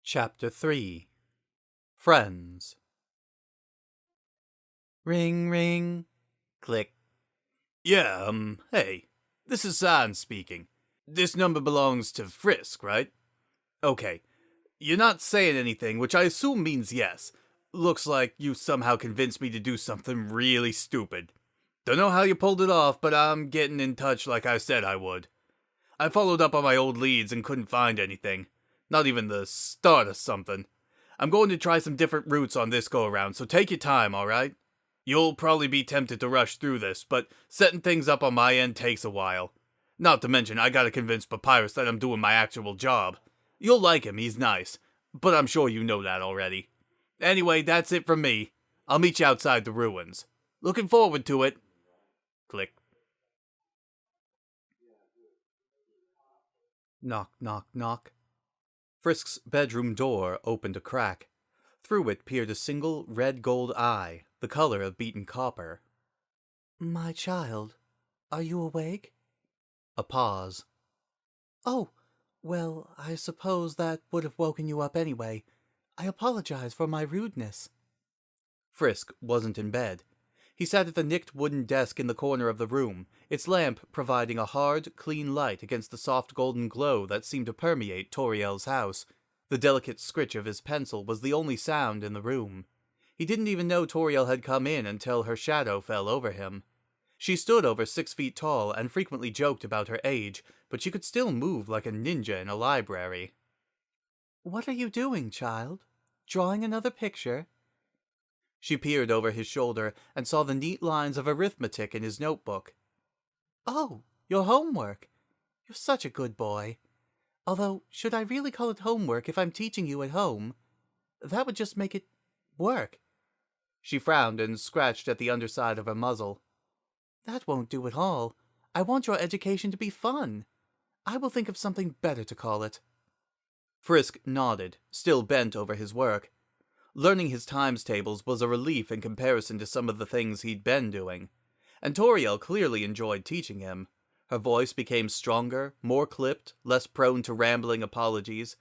Chapter 3 Friends. Ring, ring. Click. Yeah, hey. This is San speaking. This number belongs to Frisk, right? Okay. You're not saying anything, which I assume means yes. Looks like you somehow convinced me to do something really stupid. Don't know how you pulled it off, but I'm getting in touch like I said I would. I followed up on my old leads and couldn't find anything. Not even the start of something. I'm going to try some different routes on this go-around, so take your time, alright? You'll probably be tempted to rush through this, but setting things up on my end takes a while. Not to mention, I gotta convince Papyrus that I'm doing my actual job. You'll like him, he's nice, but I'm sure you know that already. Anyway, that's it from me. I'll meet you outside the ruins. Looking forward to it. Click. Knock, knock, knock. Frisk's bedroom door opened a crack. Through it peered a single red-gold eye, the color of beaten copper. "My child, are you awake?" A pause. "Oh, well, I suppose that would have woken you up anyway. I apologize for my rudeness." Frisk wasn't in bed. He sat at the nicked wooden desk in the corner of the room, its lamp providing a hard, clean light against the soft golden glow that seemed to permeate Toriel's house. The delicate scritch of his pencil was the only sound in the room. He didn't even know Toriel had come in until her shadow fell over him. She stood over 6 feet tall and frequently joked about her age, but she could still move like a ninja in a library. "What are you doing, child? Drawing another picture?" She peered over his shoulder and saw the neat lines of arithmetic in his notebook. "Oh, your homework. You're such a good boy. Although, should I really call it homework if I'm teaching you at home? That would just make it work." She frowned and scratched at the underside of her muzzle. "That won't do at all. I want your education to be fun. I will think of something better to call it." Frisk nodded, still bent over his work. Learning his times tables was a relief in comparison to some of the things he'd been doing, and Toriel clearly enjoyed teaching him. Her voice became stronger, more clipped, less prone to rambling apologies.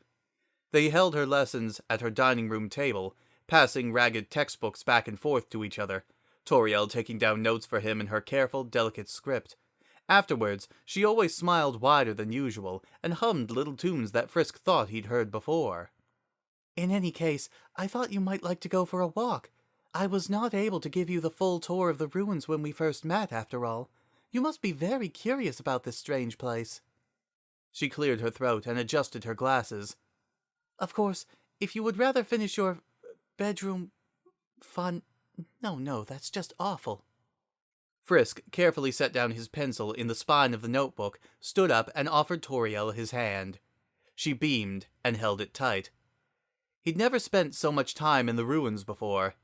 They held her lessons at her dining room table, passing ragged textbooks back and forth to each other, Toriel taking down notes for him in her careful, delicate script. Afterwards, she always smiled wider than usual and hummed little tunes that Frisk thought he'd heard before. "In any case, I thought you might like to go for a walk. I was not able to give you the full tour of the ruins when we first met, after all. You must be very curious about this strange place." She cleared her throat and adjusted her glasses. "Of course, if you would rather finish your bedroom fun... No, that's just awful." Frisk carefully set down his pencil in the spine of the notebook, stood up, and offered Toriel his hand. She beamed and held it tight. He'd never spent so much time in the ruins before.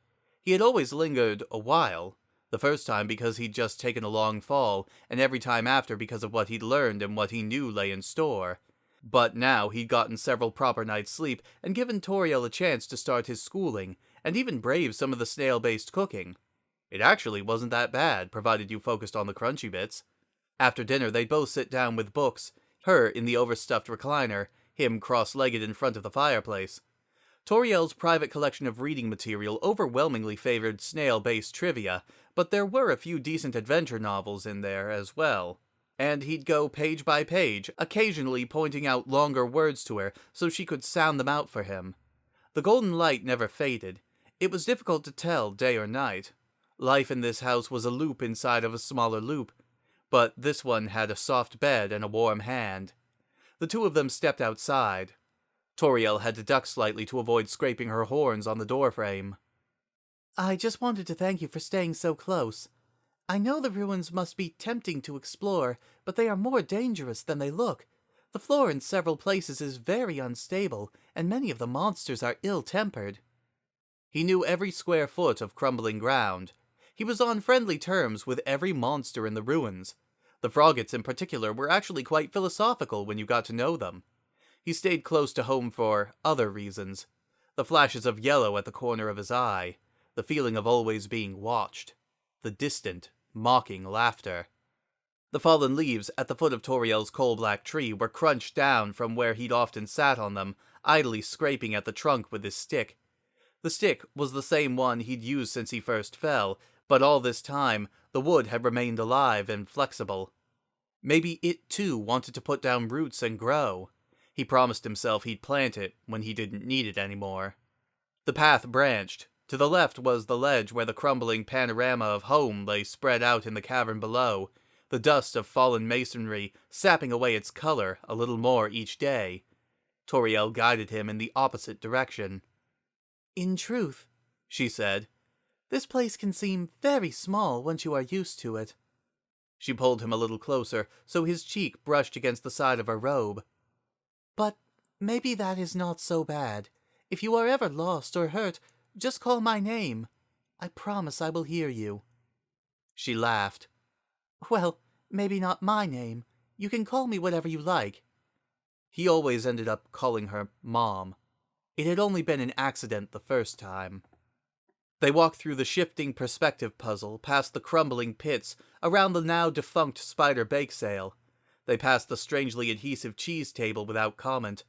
He had always lingered a while, the first time because he'd just taken a long fall, and every time after because of what he'd learned and what he knew lay in store. But now he'd gotten several proper nights' sleep and given Toriel a chance to start his schooling, and even brave some of the snail-based cooking. It actually wasn't that bad, provided you focused on the crunchy bits. After dinner, they'd both sit down with books, her in the overstuffed recliner, him cross-legged in front of the fireplace. Toriel's private collection of reading material overwhelmingly favored snail-based trivia, but there were a few decent adventure novels in there as well. And he'd go page by page, occasionally pointing out longer words to her so she could sound them out for him. The golden light never faded. It was difficult to tell day or night. Life in this house was a loop inside of a smaller loop, but this one had a soft bed and a warm hand. The two of them stepped outside. Toriel had to duck slightly to avoid scraping her horns on the doorframe. "I just wanted to thank you for staying so close. I know the ruins must be tempting to explore, but they are more dangerous than they look. The floor in several places is very unstable, and many of the monsters are ill-tempered." He knew every square foot of crumbling ground. He was on friendly terms with every monster in the ruins. The Froggets in particular were actually quite philosophical when you got to know them. He stayed close to home for other reasons. The flashes of yellow at the corner of his eye, the feeling of always being watched, the distant, mocking laughter. The fallen leaves at the foot of Toriel's coal-black tree were crunched down from where he'd often sat on them, idly scraping at the trunk with his stick. The stick was the same one he'd used since he first fell, but all this time, the wood had remained alive and flexible. Maybe it too wanted to put down roots and grow. He promised himself he'd plant it when he didn't need it anymore. The path branched. To the left was the ledge where the crumbling panorama of home lay spread out in the cavern below, the dust of fallen masonry sapping away its color a little more each day. Toriel guided him in the opposite direction. "In truth," she said, "this place can seem very small once you are used to it." She pulled him a little closer, so his cheek brushed against the side of her robe. "But maybe that is not so bad. If you are ever lost or hurt, just call my name. I promise I will hear you." She laughed. "Well, maybe not my name. You can call me whatever you like." He always ended up calling her Mom. It had only been an accident the first time. They walked through the shifting perspective puzzle, past the crumbling pits, around the now defunct spider bake sale. They passed the strangely adhesive cheese table without comment.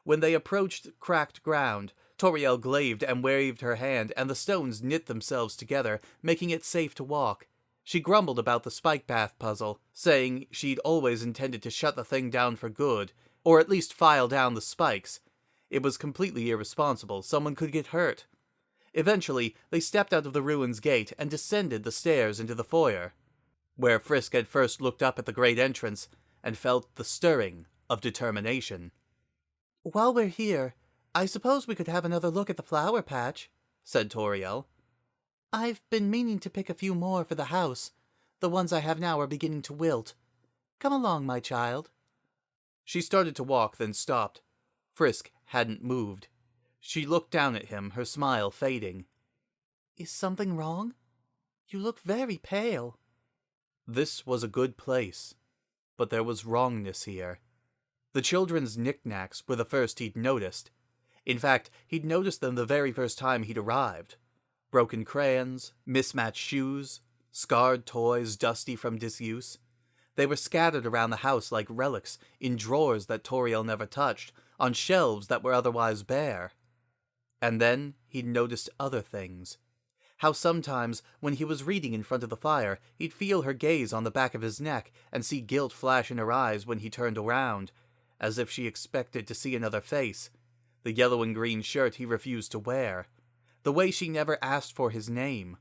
When they approached cracked ground, Toriel glaived and waved her hand, and the stones knit themselves together, making it safe to walk. She grumbled about the spike path puzzle, saying she'd always intended to shut the thing down for good, or at least file down the spikes. It was completely irresponsible. Someone could get hurt. Eventually, they stepped out of the ruins gate and descended the stairs into the foyer, where Frisk had first looked up at the great entrance and felt the stirring of determination. "While we're here, I suppose we could have another look at the flower patch," said Toriel. "I've been meaning to pick a few more for the house. The ones I have now are beginning to wilt. Come along, my child." She started to walk, then stopped. Frisk hadn't moved. She looked down at him, her smile fading. "Is something wrong? You look very pale." This was a good place, but there was wrongness here. The children's knickknacks were the first he'd noticed. In fact, he'd noticed them the very first time he'd arrived. Broken crayons, mismatched shoes, scarred toys dusty from disuse. They were scattered around the house like relics, in drawers that Toriel never touched, on shelves that were otherwise bare. And then he'd noticed other things. How sometimes, when he was reading in front of the fire, he'd feel her gaze on the back of his neck and see guilt flash in her eyes when he turned around, as if she expected to see another face. The yellow and green shirt he refused to wear. The way she never asked for his name.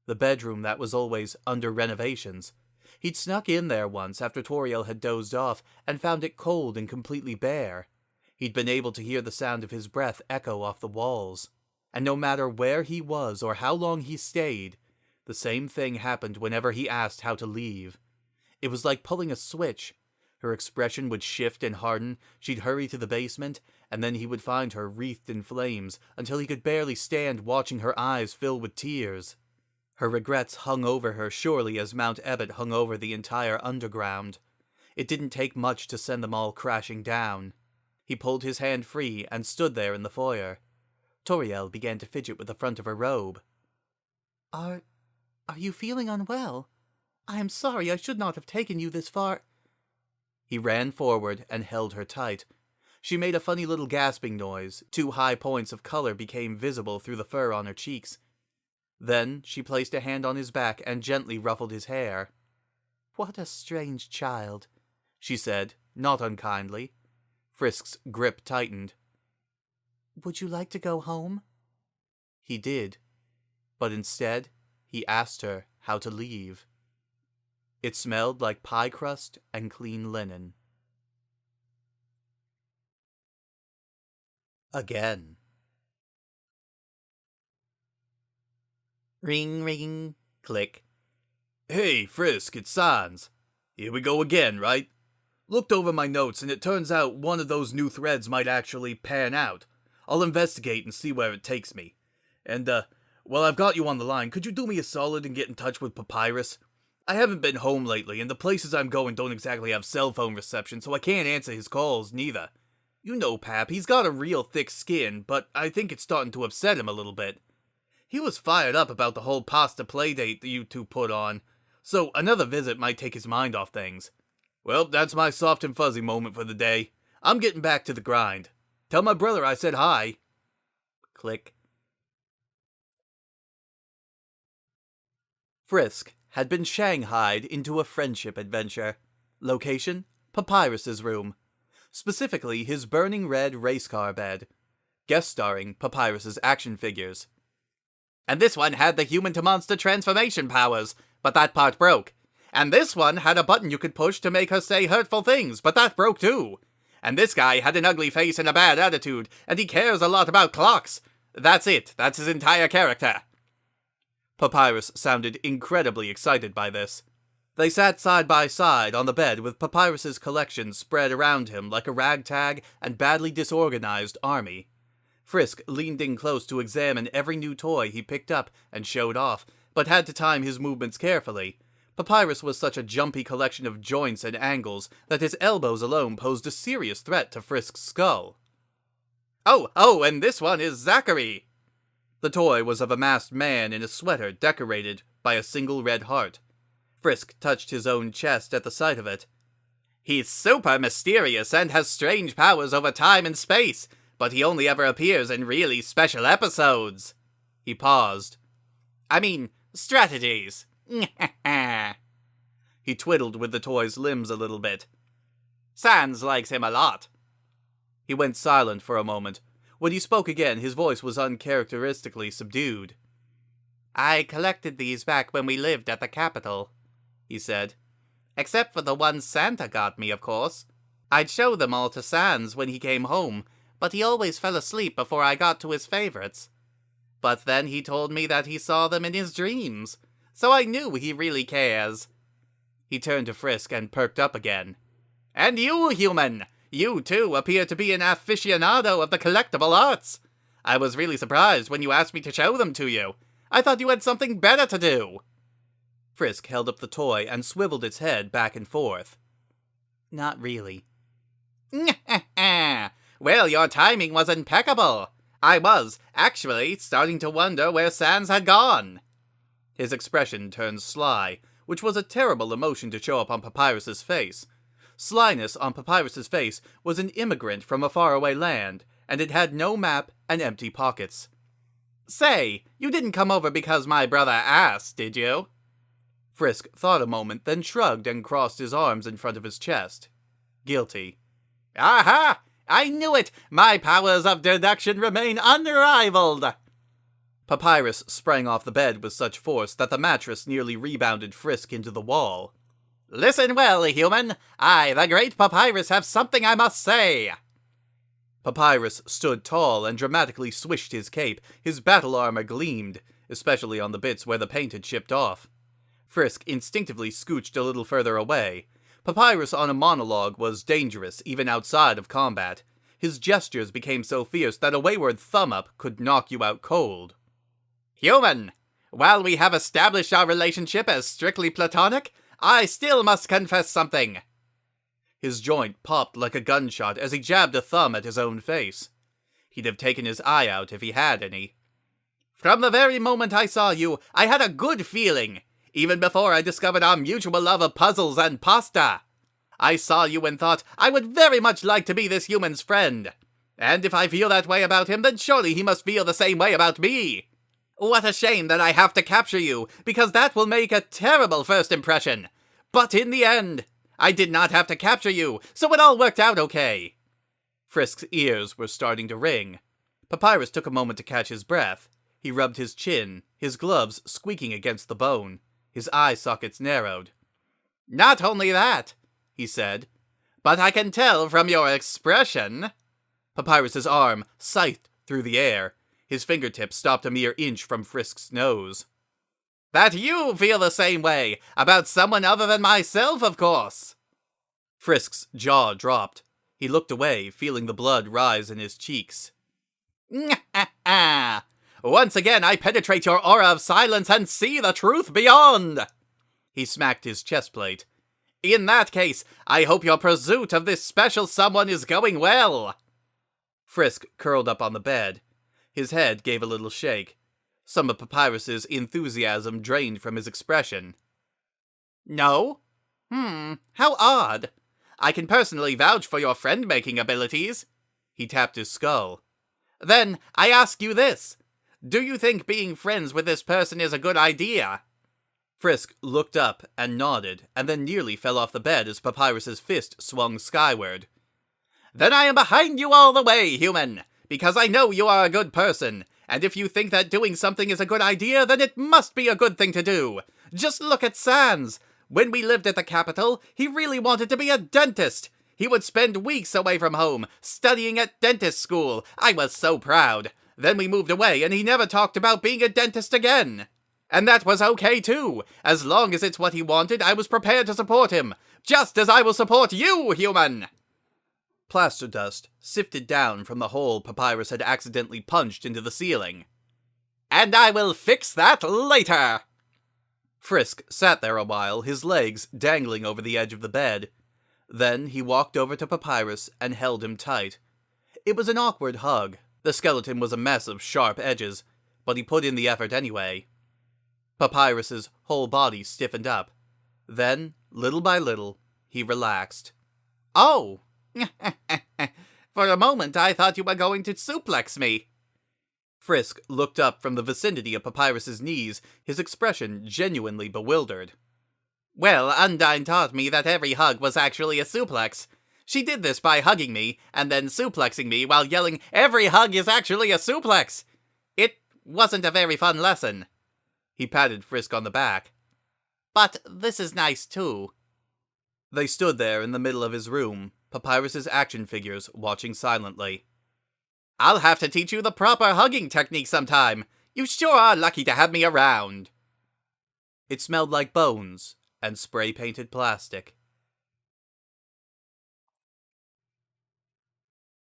The bedroom that was always under renovations. He'd snuck in there once after Toriel had dozed off and found it cold and completely bare. He'd been able to hear the sound of his breath echo off the walls. And no matter where he was or how long he stayed, the same thing happened whenever he asked how to leave. It was like pulling a switch. Her expression would shift and harden, she'd hurry to the basement, and then he would find her wreathed in flames until he could barely stand watching her eyes fill with tears. Her regrets hung over her surely as Mount Ebott hung over the entire underground. It didn't take much to send them all crashing down. He pulled his hand free and stood there in the foyer. Toriel began to fidget with the front of her robe. Are you feeling unwell? I am sorry, I should not have taken you this far." He ran forward and held her tight. She made a funny little gasping noise. 2 high points of color became visible through the fur on her cheeks. Then she placed a hand on his back and gently ruffled his hair. "What a strange child," she said, not unkindly. Frisk's grip tightened. "Would you like to go home?" He did, but instead he asked her how to leave. It smelled like pie crust and clean linen. Again. Ring, ring, click. Hey, Frisk, it's Sans. Here we go again, right? Looked over my notes and it turns out one of those new threads might actually pan out. I'll investigate and see where it takes me. And, while I've got you on the line, could you do me a solid and get in touch with Papyrus? I haven't been home lately, and the places I'm going don't exactly have cell phone reception, so I can't answer his calls, neither. You know Pap, he's got a real thick skin, but I think it's starting to upset him a little bit. He was fired up about the whole pasta playdate that you two put on, so another visit might take his mind off things. Well, that's my soft and fuzzy moment for the day. I'm getting back to the grind. Tell my brother I said hi. Click. Frisk had been shanghaied into a friendship adventure. Location? Papyrus's room. Specifically, his burning red race car bed. Guest starring Papyrus's action figures. And this one had the human-to-monster transformation powers, but that part broke. And this one had a button you could push to make her say hurtful things, but that broke too. And this guy had an ugly face and a bad attitude, and he cares a lot about clocks. That's it. That's his entire character. Papyrus sounded incredibly excited by this. They sat side by side on the bed with Papyrus's collection spread around him like a ragtag and badly disorganized army. Frisk leaned in close to examine every new toy he picked up and showed off, but had to time his movements carefully. Papyrus was such a jumpy collection of joints and angles that his elbows alone posed a serious threat to Frisk's skull. Oh, and this one is Zachary. The toy was of a masked man in a sweater decorated by a single red heart. Frisk touched his own chest at the sight of it. He's super mysterious and has strange powers over time and space, but he only ever appears in really special episodes. He paused. I mean, strategies. He twiddled with the toy's limbs a little bit. Sans likes him a lot. He went silent for a moment. When he spoke again, his voice was uncharacteristically subdued. I collected these back when we lived at the capital, he said. Except for the ones Santa got me, of course. I'd show them all to Sans when he came home, but he always fell asleep before I got to his favorites. But then he told me that he saw them in his dreams, so I knew he really cares. He turned to Frisk and perked up again. And you, human! You, too, appear to be an aficionado of the collectible arts. I was really surprised when you asked me to show them to you. I thought you had something better to do. Frisk held up the toy and swiveled its head back and forth. Not really. Well, your timing was impeccable. I was, actually, starting to wonder where Sans had gone. His expression turned sly, which was a terrible emotion to show up on Papyrus's face. Slyness on Papyrus's face was an immigrant from a faraway land, and it had no map and empty pockets. Say, you didn't come over because my brother asked, did you? Frisk thought a moment, then shrugged and crossed his arms in front of his chest. Guilty. Aha! I knew it! My powers of deduction remain unrivaled! Papyrus sprang off the bed with such force that the mattress nearly rebounded Frisk into the wall. Listen well, human. I, the great Papyrus, have something I must say. Papyrus stood tall and dramatically swished his cape. His battle armor gleamed, especially on the bits where the paint had chipped off. Frisk instinctively scooched a little further away. Papyrus on a monologue was dangerous even outside of combat. His gestures became so fierce that a wayward thumb-up could knock you out cold. Human, while we have established our relationship as strictly platonic, I still must confess something. His joint popped like a gunshot as he jabbed a thumb at his own face. He'd have taken his eye out if he had any. From the very moment I saw you, I had a good feeling, even before I discovered our mutual love of puzzles and pasta. I saw you and thought I would very much like to be this human's friend. And if I feel that way about him, then surely he must feel the same way about me. What a shame that I have to capture you, because that will make a terrible first impression. But in the end, I did not have to capture you, so it all worked out okay. Frisk's ears were starting to ring. Papyrus took a moment to catch his breath. He rubbed his chin, his gloves squeaking against the bone. His eye sockets narrowed. Not only that, he said, but I can tell from your expression. Papyrus's arm scythed through the air. His fingertips stopped a mere inch from Frisk's nose. That you feel the same way, about someone other than myself, of course. Frisk's jaw dropped. He looked away, feeling the blood rise in his cheeks. Once again I penetrate your aura of silence and see the truth beyond. He smacked his chest plate. In that case, I hope your pursuit of this special someone is going well. Frisk curled up on the bed. His head gave a little shake. Some of Papyrus's enthusiasm drained from his expression. No? How odd. I can personally vouch for your friend-making abilities, He tapped his skull. Then, I ask you this. Do you think being friends with this person is a good idea? Frisk looked up and nodded, and then nearly fell off the bed as Papyrus's fist swung skyward. Then I am behind you all the way, human, because I know you are a good person, and if you think that doing something is a good idea, then it must be a good thing to do. Just look at Sans. When we lived at the capital, he really wanted to be a dentist. He would spend weeks away from home, studying at dentist school. I was so proud. Then we moved away, and he never talked about being a dentist again. And that was okay, too. As long as it's what he wanted, I was prepared to support him. Just as I will support you, human! Plaster dust sifted down from the hole Papyrus had accidentally punched into the ceiling. And I will fix that later! Frisk sat there a while, his legs dangling over the edge of the bed. Then he walked over to Papyrus and held him tight. It was an awkward hug. The skeleton was a mess of sharp edges, but he put in the effort anyway. Papyrus's whole body stiffened up. Then, little by little, he relaxed. Oh! For a moment I thought you were going to suplex me. Frisk looked up from the vicinity of Papyrus's knees, his expression genuinely bewildered. Well, Undyne taught me that every hug was actually a suplex. She did this by hugging me, and then suplexing me while yelling, "Every hug is actually a suplex!" It wasn't a very fun lesson. He patted Frisk on the back. But this is nice, too. They stood there in the middle of his room, Papyrus's action figures watching silently. I'll have to teach you the proper hugging technique sometime. You sure are lucky to have me around. It smelled like bones and spray-painted plastic.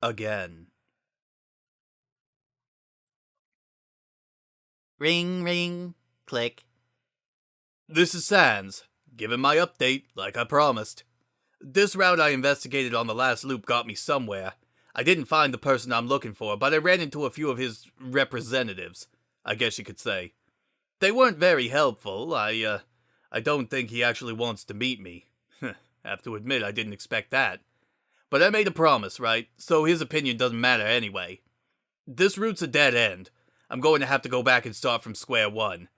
Again. Ring, ring, click. This is Sans, giving my update like I promised. This route I investigated on the last loop got me somewhere. I didn't find the person I'm looking for, but I ran into a few of his representatives, I guess you could say. They weren't very helpful. I don't think he actually wants to meet me. Have to admit I didn't expect that. But I made a promise, right? So his opinion doesn't matter anyway. This route's a dead end. I'm going to have to go back and start from square one.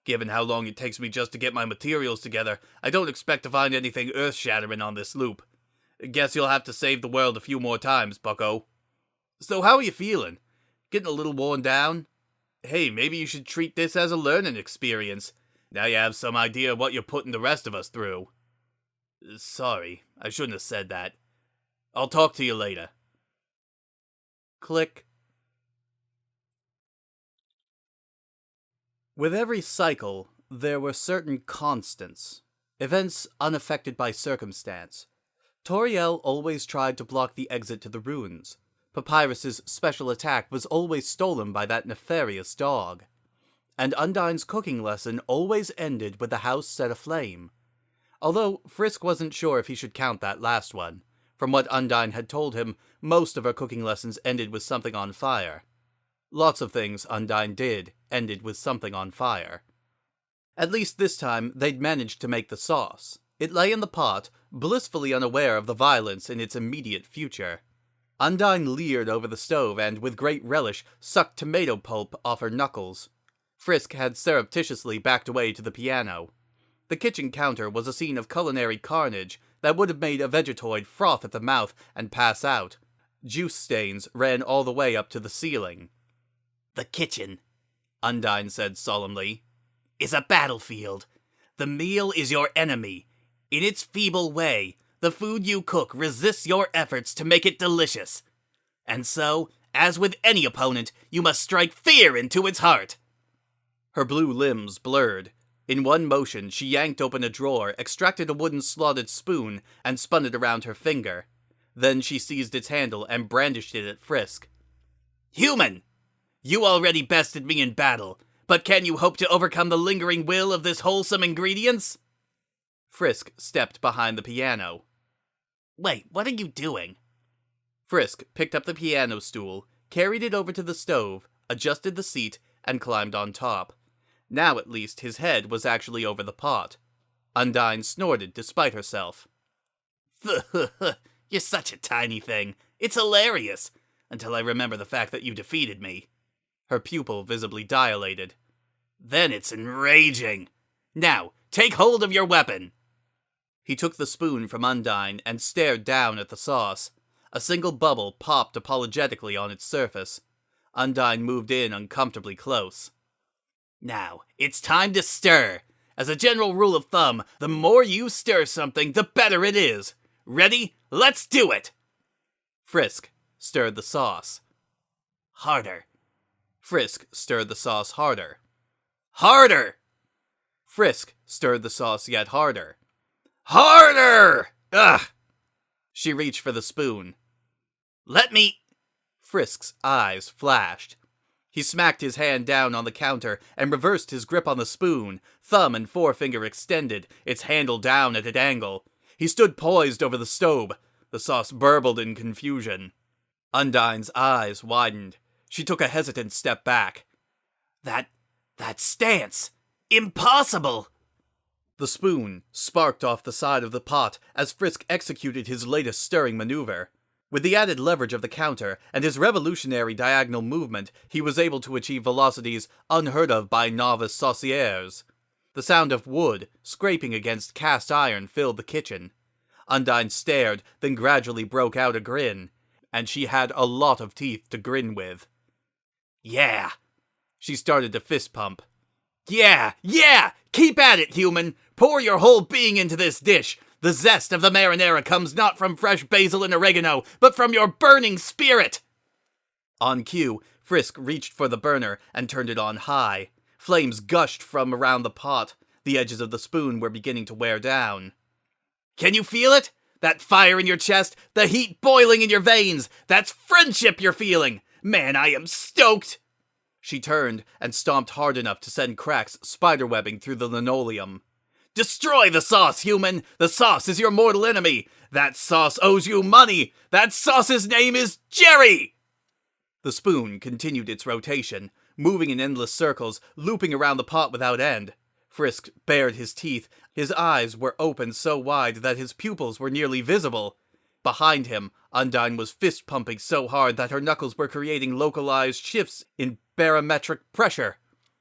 Given how long it takes me just to get my materials together, I don't expect to find anything earth-shattering on this loop. Guess you'll have to save the world a few more times, bucko. So how are you feeling? Getting a little worn down? Hey, maybe you should treat this as a learning experience. Now you have some idea of what you're putting the rest of us through. Sorry, I shouldn't have said that. I'll talk to you later. Click. With every cycle, there were certain constants, events unaffected by circumstance. Toriel always tried to block the exit to the ruins. Papyrus's special attack was always stolen by that nefarious dog. And Undyne's cooking lesson always ended with the house set aflame. Although Frisk wasn't sure if he should count that last one. From what Undyne had told him, most of her cooking lessons ended with something on fire. Lots of things Undyne did ended with something on fire. At least this time, they'd managed to make the sauce. It lay in the pot, blissfully unaware of the violence in its immediate future. Undyne leered over the stove and, with great relish, sucked tomato pulp off her knuckles. Frisk had surreptitiously backed away to the piano. The kitchen counter was a scene of culinary carnage that would have made a Vegetoid froth at the mouth and pass out. Juice stains ran all the way up to the ceiling. The kitchen, Undyne said solemnly, is a battlefield. The meal is your enemy. In its feeble way, the food you cook resists your efforts to make it delicious. And so, as with any opponent, you must strike fear into its heart. Her blue limbs blurred. In one motion, she yanked open a drawer, extracted a wooden slotted spoon, and spun it around her finger. Then she seized its handle and brandished it at Frisk. Human! You already bested me in battle, but can you hope to overcome the lingering will of this wholesome ingredients? Frisk stepped behind the piano. Wait, what are you doing? Frisk picked up the piano stool, carried it over to the stove, adjusted the seat, and climbed on top. Now at least his head was actually over the pot. Undyne snorted despite herself. You're such a tiny thing. It's hilarious. until I remember the fact that you defeated me. Her pupil visibly dilated. Then it's enraging. Now, take hold of your weapon. He took the spoon from Undyne and stared down at the sauce. A single bubble popped apologetically on its surface. Undyne moved in uncomfortably close. Now, it's time to stir. As a general rule of thumb, the more you stir something, the better it is. Ready? Let's do it! Frisk stirred the sauce. Harder. Frisk stirred the sauce harder. Harder! Frisk stirred the sauce yet harder. Harder! Ugh! She reached for the spoon. Let me... Frisk's eyes flashed. He smacked his hand down on the counter and reversed his grip on the spoon, thumb and forefinger extended, its handle down at an angle. He stood poised over the stove. The sauce burbled in confusion. Undyne's eyes widened. She took a hesitant step back. That stance! Impossible! The spoon sparked off the side of the pot as Frisk executed his latest stirring maneuver. With the added leverage of the counter and his revolutionary diagonal movement, he was able to achieve velocities unheard of by novice sauciers. The sound of wood scraping against cast iron filled the kitchen. Undyne stared, then gradually broke out a grin. And she had a lot of teeth to grin with. Yeah! She started to fist pump. Yeah! Keep at it, human! Pour your whole being into this dish! The zest of the marinara comes not from fresh basil and oregano, but from your burning spirit! On cue, Frisk reached for the burner and turned it on high. Flames gushed from around the pot. The edges of the spoon were beginning to wear down. Can you feel it? That fire in your chest? The heat boiling in your veins? That's friendship you're feeling! Man, I am stoked! She turned and stomped hard enough to send cracks spiderwebbing through the linoleum. Destroy the sauce, human! The sauce is your mortal enemy! That sauce owes you money! That sauce's name is Jerry! The spoon continued its rotation, moving in endless circles, looping around the pot without end. Frisk bared his teeth. His eyes were open so wide that his pupils were nearly visible. Behind him, Undyne was fist-pumping so hard that her knuckles were creating localized shifts in barometric pressure.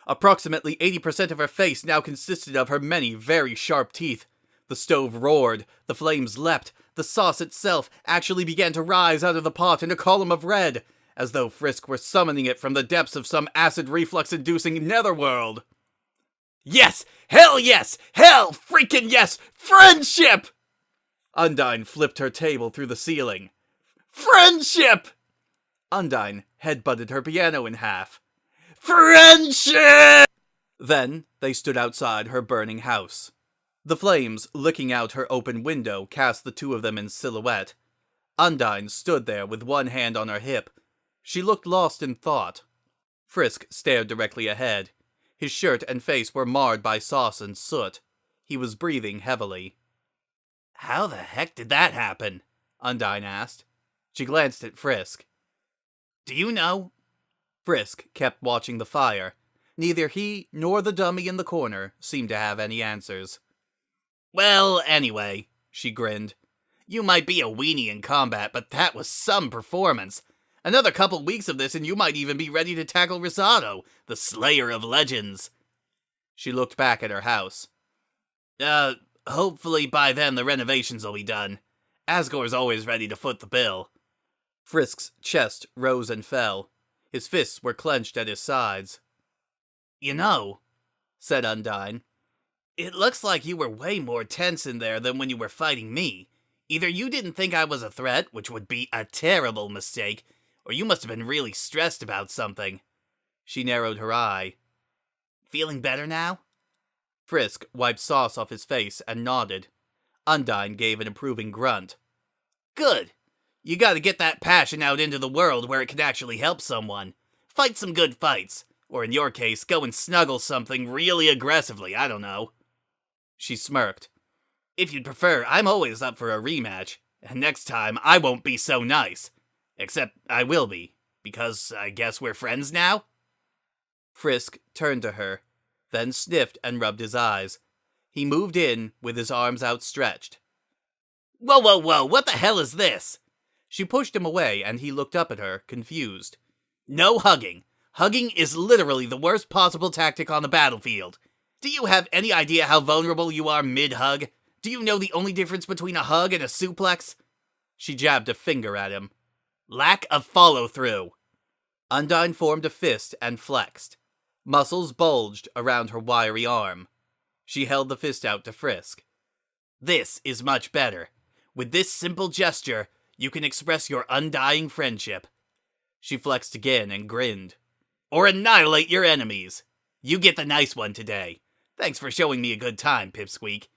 Approximately 80% of her face now consisted of her many very sharp teeth. The stove roared, the flames leapt, the sauce itself actually began to rise out of the pot in a column of red, as though Frisk were summoning it from the depths of some acid reflux-inducing netherworld. Yes! Hell yes! Hell freaking yes! Friendship! Undyne flipped her table through the ceiling. Friendship! Undyne headbutted her piano in half. Friendship! Then they stood outside her burning house. The flames licking out her open window cast the two of them in silhouette. Undyne stood there with one hand on her hip. She looked lost in thought. Frisk stared directly ahead. His shirt and face were marred by sauce and soot. He was breathing heavily. How the heck did that happen? Undyne asked. She glanced at Frisk. Do you know? Frisk kept watching the fire. Neither he nor the dummy in the corner seemed to have any answers. Well, anyway, she grinned. You might be a weenie in combat, but that was some performance. Another couple weeks of this and you might even be ready to tackle Risotto, the slayer of legends. She looked back at her house. Hopefully by then the renovations will be done. Asgor's always ready to foot the bill. Frisk's chest rose and fell. His fists were clenched at his sides. You know, said Undyne, it looks like you were way more tense in there than when you were fighting me. Either you didn't think I was a threat, which would be a terrible mistake, or you must have been really stressed about something. She narrowed her eye. Feeling better now? Frisk wiped sauce off his face and nodded. Undyne gave an approving grunt. Good. You gotta get that passion out into the world where it can actually help someone. Fight some good fights. Or in your case, go and snuggle something really aggressively, I don't know. She smirked. If you'd prefer, I'm always up for a rematch. And next time, I won't be so nice. Except I will be, because I guess we're friends now? Frisk turned to her, then sniffed and rubbed his eyes. He moved in with his arms outstretched. Whoa, what the hell is this? She pushed him away, and he looked up at her, confused. No hugging. Hugging is literally the worst possible tactic on the battlefield. Do you have any idea how vulnerable you are mid-hug? Do you know the only difference between a hug and a suplex? She jabbed a finger at him. Lack of follow-through. Undyne formed a fist and flexed. Muscles bulged around her wiry arm. She held the fist out to Frisk. This is much better. With this simple gesture, you can express your undying friendship. She flexed again and grinned. Or annihilate your enemies. You get the nice one today. Thanks for showing me a good time, Pipsqueak.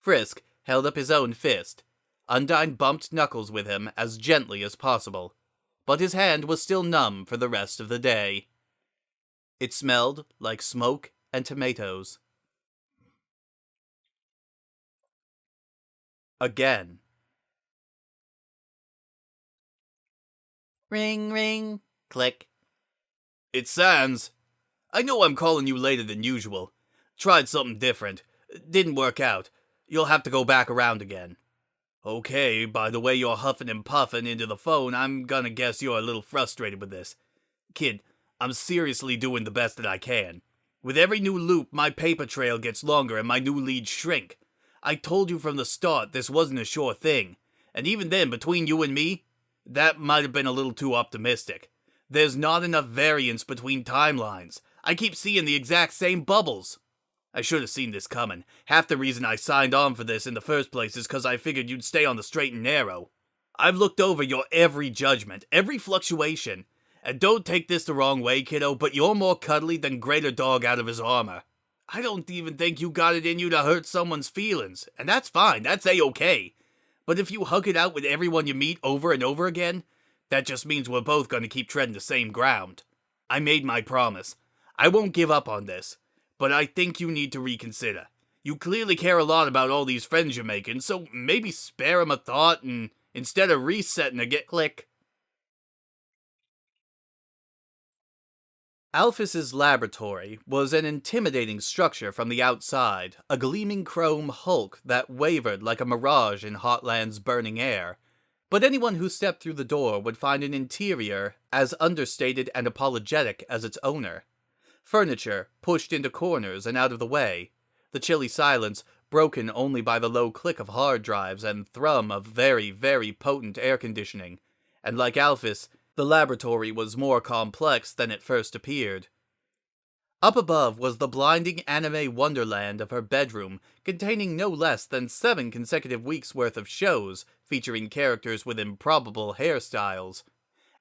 Frisk held up his own fist. Undyne bumped knuckles with him as gently as possible, but his hand was still numb for the rest of the day. It smelled like smoke and tomatoes. Again. Ring, ring, click. It's Sans. I know I'm calling you later than usual. Tried something different. Didn't work out. You'll have to go back around again. Okay, by the way you're huffing and puffing into the phone, I'm gonna guess you're a little frustrated with this. Kid, I'm seriously doing the best that I can. With every new loop, my paper trail gets longer and my new leads shrink. I told you from the start this wasn't a sure thing. And even then, between you and me, that might have been a little too optimistic. There's not enough variance between timelines. I keep seeing the exact same bubbles. I should have seen this coming. Half the reason I signed on for this in the first place is because I figured you'd stay on the straight and narrow. I've looked over your every judgment, every fluctuation. And don't take this the wrong way, kiddo, but you're more cuddly than Greater Dog out of his armor. I don't even think you got it in you to hurt someone's feelings, and that's fine, that's A-okay. But if you hug it out with everyone you meet over and over again, that just means we're both gonna keep treading the same ground. I made my promise. I won't give up on this, but I think you need to reconsider. You clearly care a lot about all these friends you're making, so maybe spare them a thought and instead of resetting again, click. Alphys's laboratory was an intimidating structure from the outside, a gleaming chrome hulk that wavered like a mirage in Hotland's burning air. But anyone who stepped through the door would find an interior as understated and apologetic as its owner. Furniture pushed into corners and out of the way, the chilly silence broken only by the low click of hard drives and thrum of very, very potent air conditioning, and like Alphys, the laboratory was more complex than it first appeared. Up above was the blinding anime wonderland of her bedroom, containing no less than 7 consecutive weeks' worth of shows featuring characters with improbable hairstyles.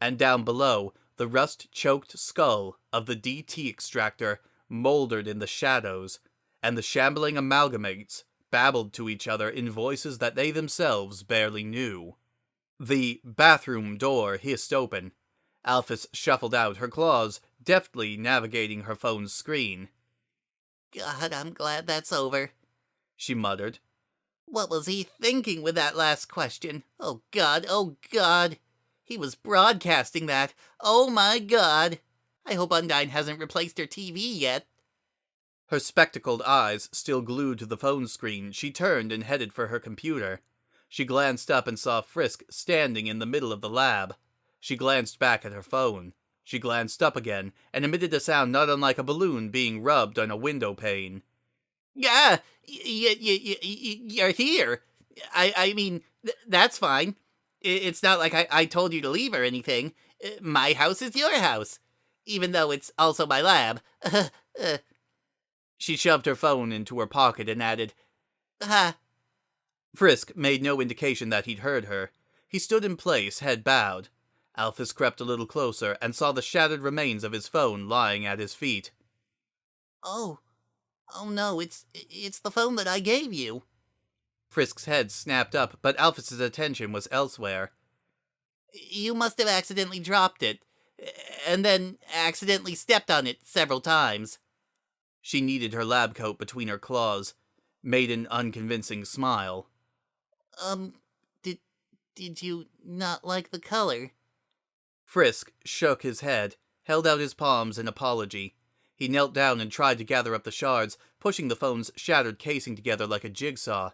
And down below, the rust-choked skull of the DT extractor moldered in the shadows, and the shambling amalgamates babbled to each other in voices that they themselves barely knew. The bathroom door hissed open. Alphys shuffled out, her claws deftly navigating her phone's screen. God, I'm glad that's over, she muttered. What was he thinking with that last question? Oh God, oh God. He was broadcasting that. Oh my God. I hope Undyne hasn't replaced her TV yet. Her spectacled eyes still glued to the phone screen, she turned and headed for her computer. She glanced up and saw Frisk standing in the middle of the lab. She glanced back at her phone. She glanced up again, and emitted a sound not unlike a balloon being rubbed on a window pane. Yeah, you're here. I mean, that's fine. It's not like I told you to leave or anything. My house is your house, even though it's also my lab. She shoved her phone into her pocket and added, Ha. Frisk made no indication that he'd heard her. He stood in place, head bowed. Alphys crept a little closer and saw the shattered remains of his phone lying at his feet. Oh no, it's the phone that I gave you. Frisk's head snapped up, but Alphys's attention was elsewhere. You must have accidentally dropped it, and then accidentally stepped on it several times. She kneaded her lab coat between her claws, made an unconvincing smile. Did you not like the color? Frisk shook his head, held out his palms in apology. He knelt down and tried to gather up the shards, pushing the phone's shattered casing together like a jigsaw.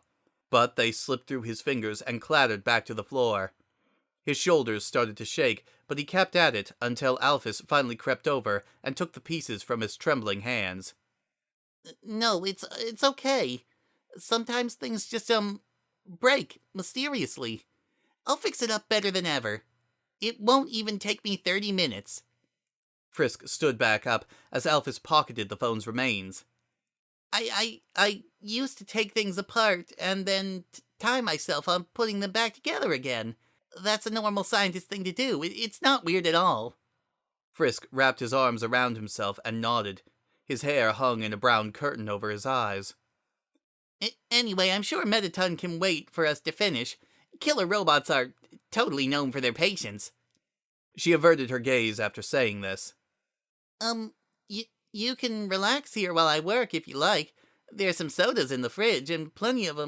But they slipped through his fingers and clattered back to the floor. His shoulders started to shake, but he kept at it until Alphys finally crept over and took the pieces from his trembling hands. No, it's okay. Sometimes things just, break, mysteriously. I'll fix it up better than ever. It won't even take me 30 minutes. Frisk stood back up as Alphys pocketed the phone's remains. I used to take things apart and then tie myself on putting them back together again. That's a normal scientist thing to do. It's not weird at all. Frisk wrapped his arms around himself and nodded. His hair hung in a brown curtain over his eyes. Anyway, I'm sure Metaton can wait for us to finish. Killer robots are totally known for their patience. She averted her gaze after saying this. You can relax here while I work if you like. There's some sodas in the fridge and plenty of,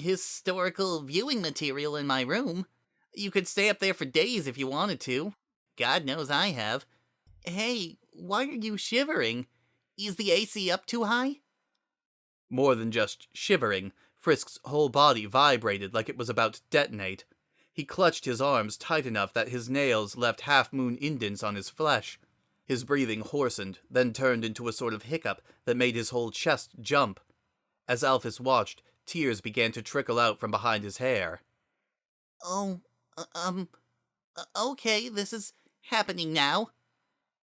historical viewing material in my room. You could stay up there for days if you wanted to. God knows I have. Hey, why are you shivering? Is the AC up too high? More than just shivering, Frisk's whole body vibrated like it was about to detonate. He clutched his arms tight enough that his nails left half-moon indents on his flesh. His breathing hoarsened, then turned into a sort of hiccup that made his whole chest jump. As Alphys watched, tears began to trickle out from behind his hair. Okay, this is happening now.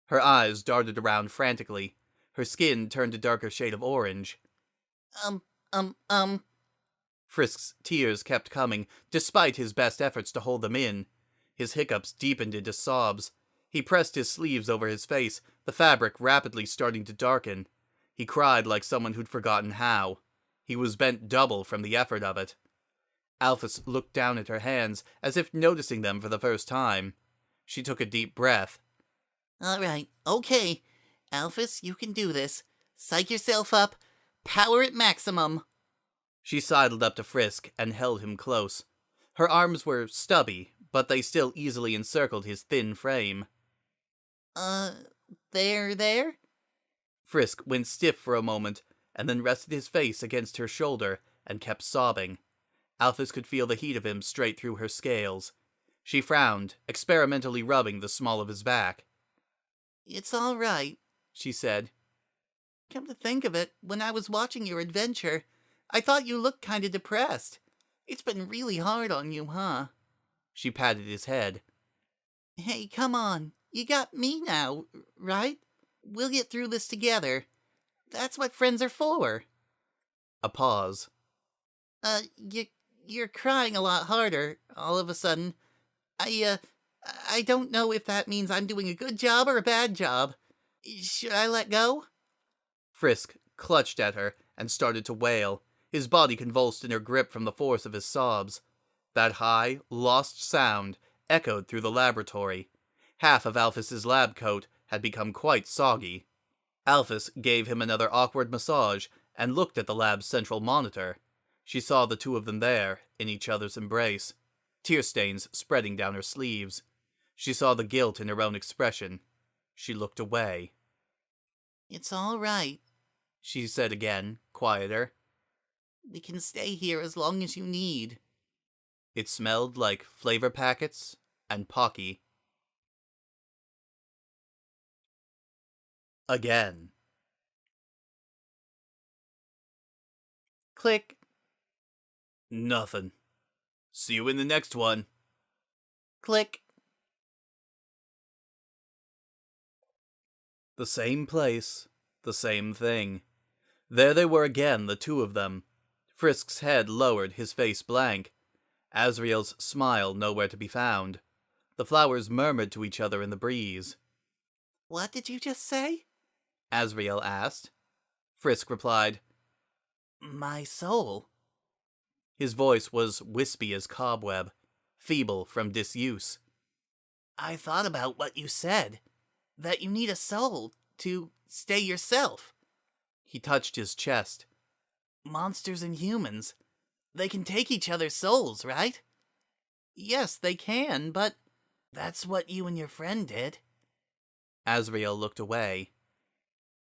Her eyes darted around frantically. Her skin turned a darker shade of orange. Frisk's tears kept coming, despite his best efforts to hold them in. His hiccups deepened into sobs. He pressed his sleeves over his face, the fabric rapidly starting to darken. He cried like someone who'd forgotten how. He was bent double from the effort of it. Alphys looked down at her hands, as if noticing them for the first time. She took a deep breath. All right, okay. Alphys, you can do this. Psych yourself up. Power at maximum. She sidled up to Frisk and held him close. Her arms were stubby, but they still easily encircled his thin frame. There? Frisk went stiff for a moment, and then rested his face against her shoulder and kept sobbing. Alphys could feel the heat of him straight through her scales. She frowned, experimentally rubbing the small of his back. It's all right, she said. Come to think of it, when I was watching your adventure, I thought you looked kind of depressed. It's been really hard on you, huh? She patted his head. Hey, come on. You got me now, right? We'll get through this together. That's what friends are for. A pause. You're crying a lot harder, all of a sudden. I don't know if that means I'm doing a good job or a bad job. Should I let go? Frisk clutched at her and started to wail. His body convulsed in her grip from the force of his sobs. That high, lost sound echoed through the laboratory. Half of Alphys's lab coat had become quite soggy. Alphys gave him another awkward massage and looked at the lab's central monitor. She saw the two of them there, in each other's embrace, tear stains spreading down her sleeves. She saw the guilt in her own expression. She looked away. It's all right, she said again, quieter. We can stay here as long as you need. It smelled like flavor packets and Pocky. Again. Click. Nothing. See you in the next one. Click. The same place, the same thing. There they were again, the two of them. Frisk's head lowered, his face blank. Asriel's smile nowhere to be found. The flowers murmured to each other in the breeze. What did you just say? Asriel asked. Frisk replied, My soul. His voice was wispy as cobweb, feeble from disuse. I thought about what you said. That you need a soul to stay yourself. He touched his chest. Monsters and humans, they can take each other's souls, right? Yes, they can, but that's what you and your friend did. Asriel looked away.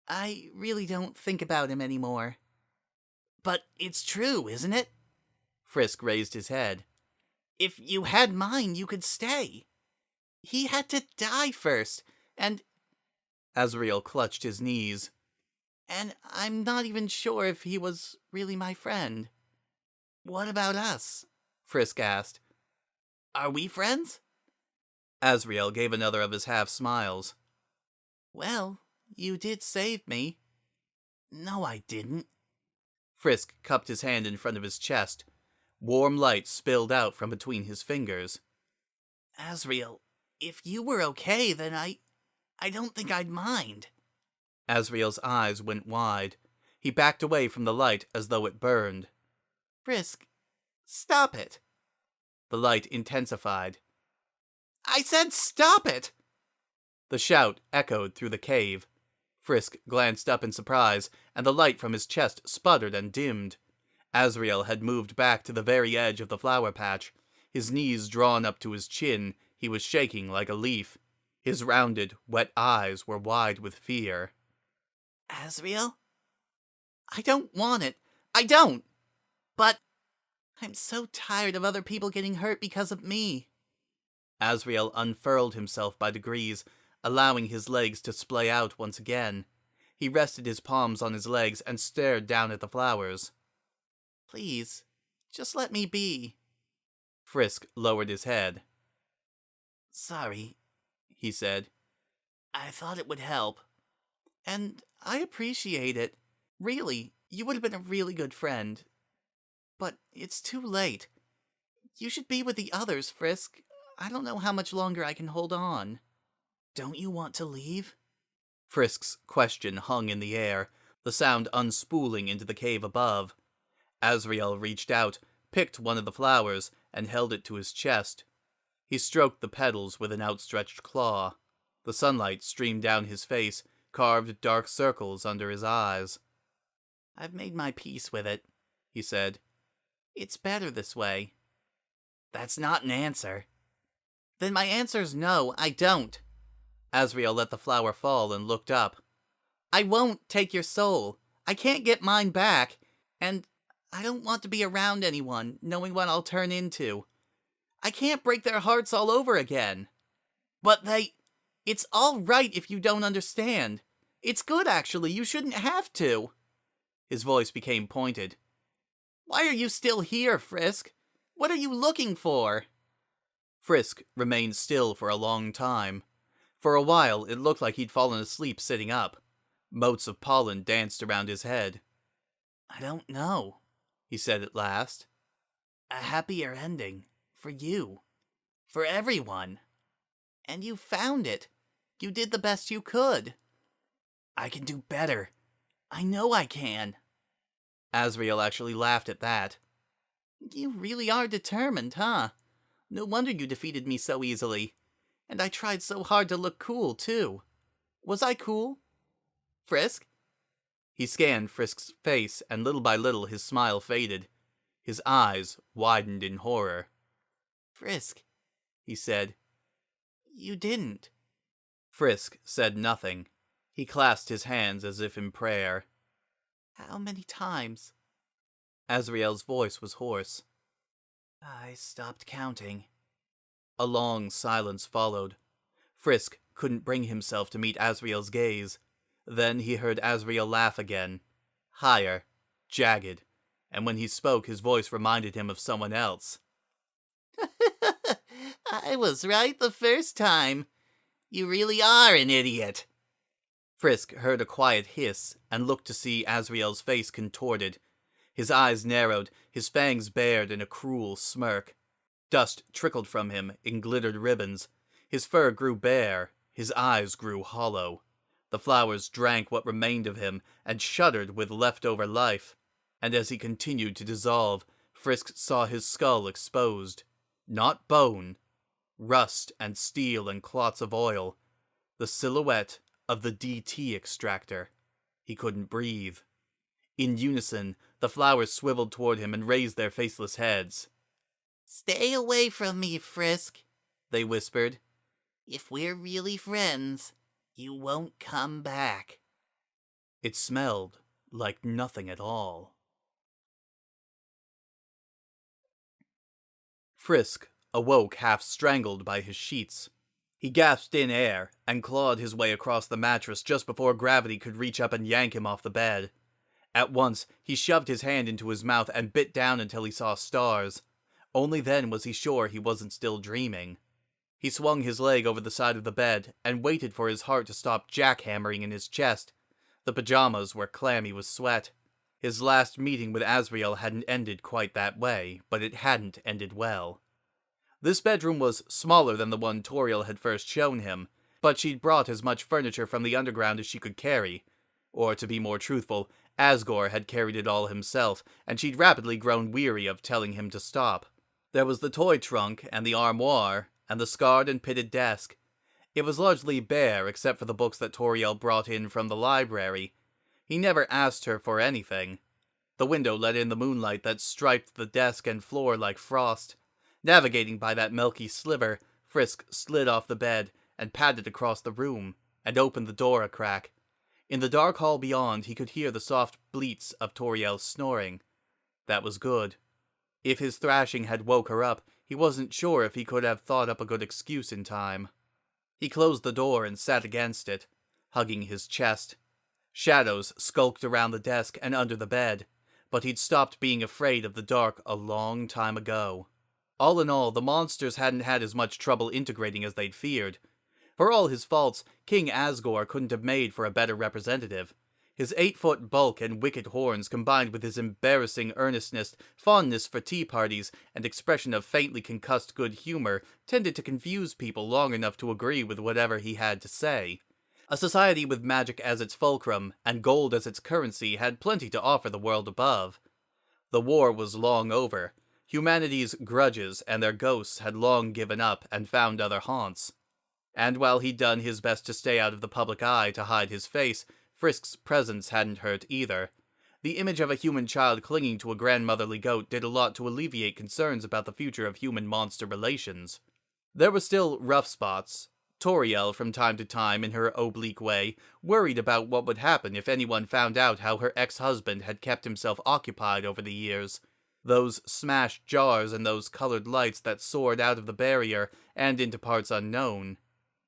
I really don't think about him anymore. But it's true, isn't it? Frisk raised his head. If you had mine, you could stay. He had to die first, and Asriel clutched his knees. I'm not even sure if he was really my friend. What about us? Frisk asked. Are we friends? Asriel gave another of his half-smiles. Well, you did save me. No, I didn't. Frisk cupped his hand in front of his chest. Warm light spilled out from between his fingers. Asriel, if you were okay, then I don't think I'd mind. Asriel's eyes went wide. He backed away from the light as though it burned. Frisk, stop it. The light intensified. I said stop it! The shout echoed through the cave. Frisk glanced up in surprise, and the light from his chest sputtered and dimmed. Asriel had moved back to the very edge of the flower patch. His knees drawn up to his chin, he was shaking like a leaf. His rounded, wet eyes were wide with fear. Asriel? I don't want it. I don't! But I'm so tired of other people getting hurt because of me. Asriel unfurled himself by degrees, allowing his legs to splay out once again. He rested his palms on his legs and stared down at the flowers. Please, just let me be. Frisk lowered his head. Sorry, he said. I thought it would help. And I appreciate it. Really, you would have been a really good friend. But it's too late. You should be with the others, Frisk. I don't know how much longer I can hold on. Don't you want to leave? Frisk's question hung in the air, the sound unspooling into the cave above. Asriel reached out, picked one of the flowers, and held it to his chest. He stroked the petals with an outstretched claw. The sunlight streamed down his face, carved dark circles under his eyes. I've made my peace with it, he said. It's better this way. That's not an answer. Then my answer's no, I don't. Asriel let the flower fall and looked up. I won't take your soul. I can't get mine back, and I don't want to be around anyone, knowing what I'll turn into. I can't break their hearts all over again. But it's all right if you don't understand. It's good, actually. You shouldn't have to. His voice became pointed. Why are you still here, Frisk? What are you looking for? Frisk remained still for a long time. For a while, it looked like he'd fallen asleep sitting up. Motes of pollen danced around his head. I don't know, he said at last. A happier ending. For you. For everyone. And you found it. You did the best you could. I can do better. I know I can. Asriel actually laughed at that. You really are determined, huh? No wonder you defeated me so easily. And I tried so hard to look cool, too. Was I cool? Frisk? He scanned Frisk's face, and little by little his smile faded. His eyes widened in horror. Frisk, he said. You didn't. Frisk said nothing. He clasped his hands as if in prayer. How many times? Asriel's voice was hoarse. I stopped counting. A long silence followed. Frisk couldn't bring himself to meet Asriel's gaze. Then he heard Asriel laugh again. Higher, jagged, and when he spoke his voice reminded him of someone else. I was right the first time. You really are an idiot. Frisk heard a quiet hiss and looked to see Asriel's face contorted. His eyes narrowed, his fangs bared in a cruel smirk. Dust trickled from him in glittered ribbons. His fur grew bare, his eyes grew hollow. The flowers drank what remained of him and shuddered with leftover life. And as he continued to dissolve, Frisk saw his skull exposed. Not bone, rust and steel and clots of oil. The silhouette of the DT extractor. He couldn't breathe. In unison, the flowers swiveled toward him and raised their faceless heads. Stay away from me, Frisk, they whispered. If we're really friends, you won't come back. It smelled like nothing at all. Frisk awoke half strangled by his sheets. He gasped in air and clawed his way across the mattress just before gravity could reach up and yank him off the bed. At once, he shoved his hand into his mouth and bit down until he saw stars. Only then was he sure he wasn't still dreaming. He swung his leg over the side of the bed and waited for his heart to stop jackhammering in his chest. The pajamas were clammy with sweat. His last meeting with Asriel hadn't ended quite that way, but it hadn't ended well. This bedroom was smaller than the one Toriel had first shown him, but she'd brought as much furniture from the underground as she could carry. Or, to be more truthful, Asgore had carried it all himself, and she'd rapidly grown weary of telling him to stop. There was the toy trunk and the armoire, and the scarred and pitted desk. It was largely bare except for the books that Toriel brought in from the library. He never asked her for anything. The window let in the moonlight that striped the desk and floor like frost. Navigating by that milky sliver, Frisk slid off the bed and padded across the room, and opened the door a crack. In the dark hall beyond, he could hear the soft bleats of Toriel's snoring. That was good. If his thrashing had woke her up, he wasn't sure if he could have thought up a good excuse in time. He closed the door and sat against it, hugging his chest. Shadows skulked around the desk and under the bed, but he'd stopped being afraid of the dark a long time ago. All in all, the monsters hadn't had as much trouble integrating as they'd feared. For all his faults, King Asgore couldn't have made for a better representative. His 8-foot bulk and wicked horns, combined with his embarrassing earnestness, fondness for tea parties, and expression of faintly concussed good humor, tended to confuse people long enough to agree with whatever he had to say. A society with magic as its fulcrum, and gold as its currency, had plenty to offer the world above. The war was long over. Humanity's grudges and their ghosts had long given up and found other haunts. And while he'd done his best to stay out of the public eye to hide his face, Frisk's presence hadn't hurt either. The image of a human child clinging to a grandmotherly goat did a lot to alleviate concerns about the future of human-monster relations. There were still rough spots. Toriel, from time to time, in her oblique way, worried about what would happen if anyone found out how her ex-husband had kept himself occupied over the years. Those smashed jars and those colored lights that soared out of the barrier and into parts unknown.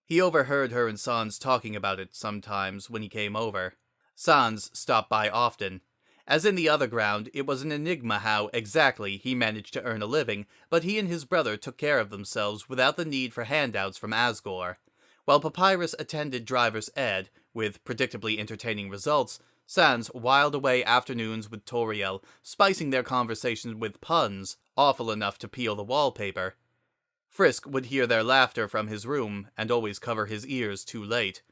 He overheard her and Sans talking about it sometimes when he came over. Sans stopped by often. As in the other ground, it was an enigma how, exactly, he managed to earn a living, but he and his brother took care of themselves without the need for handouts from Asgore. While Papyrus attended driver's ed, with predictably entertaining results, Sans whiled away afternoons with Toriel, spicing their conversations with puns, awful enough to peel the wallpaper. Frisk would hear their laughter from his room, and always cover his ears too late.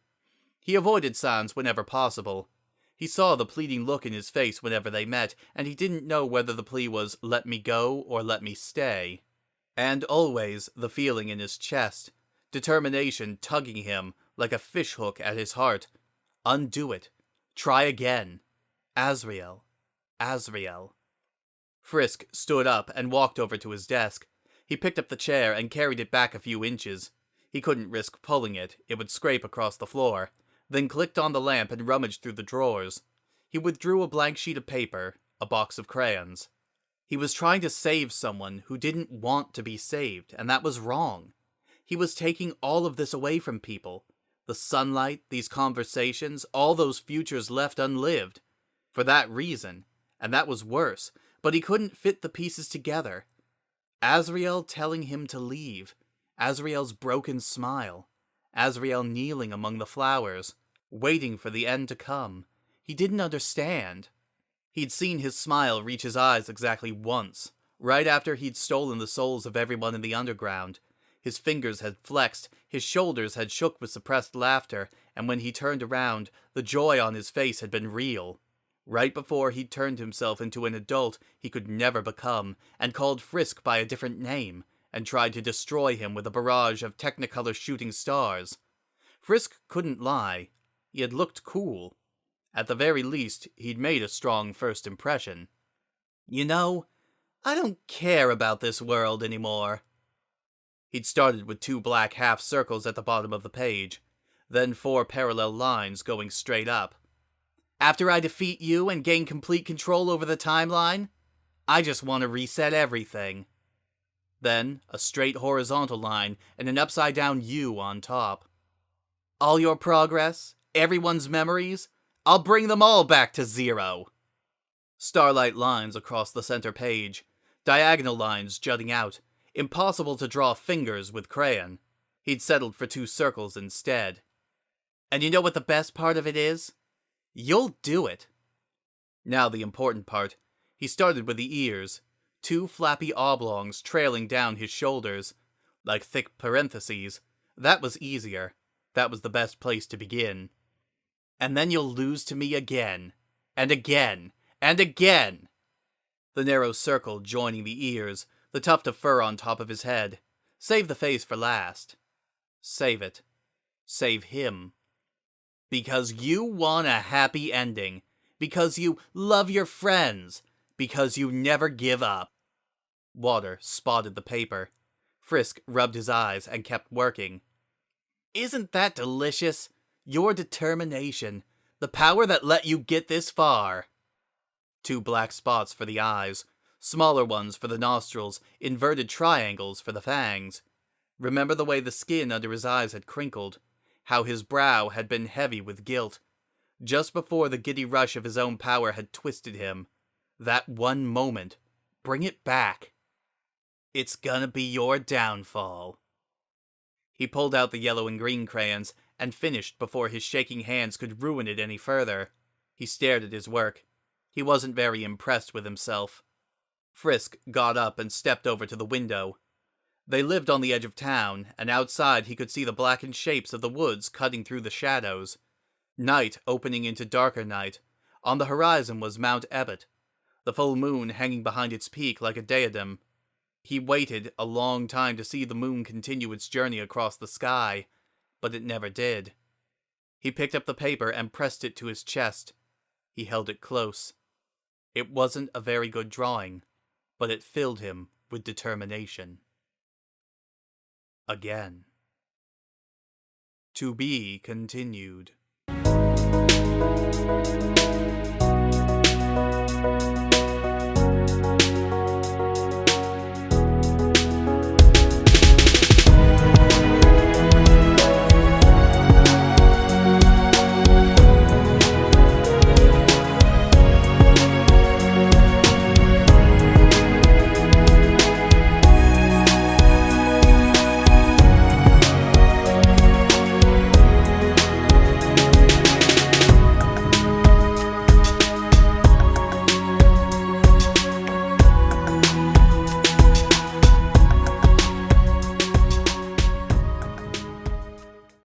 He avoided Sans whenever possible. He saw the pleading look in his face whenever they met, and he didn't know whether the plea was "let me go" or "let me stay." And always the feeling in his chest, determination tugging him like a fishhook at his heart. Undo it. Try again. Asriel. Asriel. Frisk stood up and walked over to his desk. He picked up the chair and carried it back a few inches. He couldn't risk pulling it, it would scrape across the floor. Then clicked on the lamp and rummaged through the drawers. He withdrew a blank sheet of paper, a box of crayons. He was trying to save someone who didn't want to be saved, and that was wrong. He was taking all of this away from people. The sunlight, these conversations, all those futures left unlived. For that reason, and that was worse, but he couldn't fit the pieces together. Asriel telling him to leave. Asriel's broken smile. Asriel kneeling among the flowers, waiting for the end to come. He didn't understand. He'd seen his smile reach his eyes exactly once, right after he'd stolen the souls of everyone in the underground. His fingers had flexed, his shoulders had shook with suppressed laughter, and when he turned around, the joy on his face had been real. Right before he'd turned himself into an adult he could never become, and called Frisk by a different name, and tried to destroy him with a barrage of Technicolor shooting stars. Frisk couldn't lie. He had looked cool. At the very least, he'd made a strong first impression. You know, I don't care about this world anymore. He'd started with 2 black half circles at the bottom of the page, then 4 parallel lines going straight up. After I defeat you and gain complete control over the timeline, I just want to reset everything. Then a straight horizontal line and an upside-down U on top. All your progress, everyone's memories, I'll bring them all back to 0. Starlight lines across the center page, diagonal lines jutting out, impossible to draw fingers with crayon. He'd settled for 2 circles instead. And you know what the best part of it is? You'll do it. Now the important part. He started with the ears, 2 flappy oblongs trailing down his shoulders, like thick parentheses. That was easier. That was the best place to begin. And then you'll lose to me again, and again, and again. The narrow circle joining the ears, the tuft of fur on top of his head. Save the face for last. Save it. Save him. Because you want a happy ending. Because you love your friends. Because you never give up. Water spotted the paper. Frisk rubbed his eyes and kept working. Isn't that delicious? Your determination. The power that let you get this far. 2 black spots for the eyes. Smaller ones for the nostrils. Inverted triangles for the fangs. Remember the way the skin under his eyes had crinkled. How his brow had been heavy with guilt. Just before the giddy rush of his own power had twisted him. That one moment. Bring it back. It's gonna be your downfall. He pulled out the yellow and green crayons and finished before his shaking hands could ruin it any further. He stared at his work. He wasn't very impressed with himself. Frisk got up and stepped over to the window. They lived on the edge of town, and outside he could see the blackened shapes of the woods cutting through the shadows. Night opening into darker night. On the horizon was Mount Ebott, the full moon hanging behind its peak like a diadem. He waited a long time to see the moon continue its journey across the sky, but it never did. He picked up the paper and pressed it to his chest. He held it close. It wasn't a very good drawing, but it filled him with determination. Again. To be continued.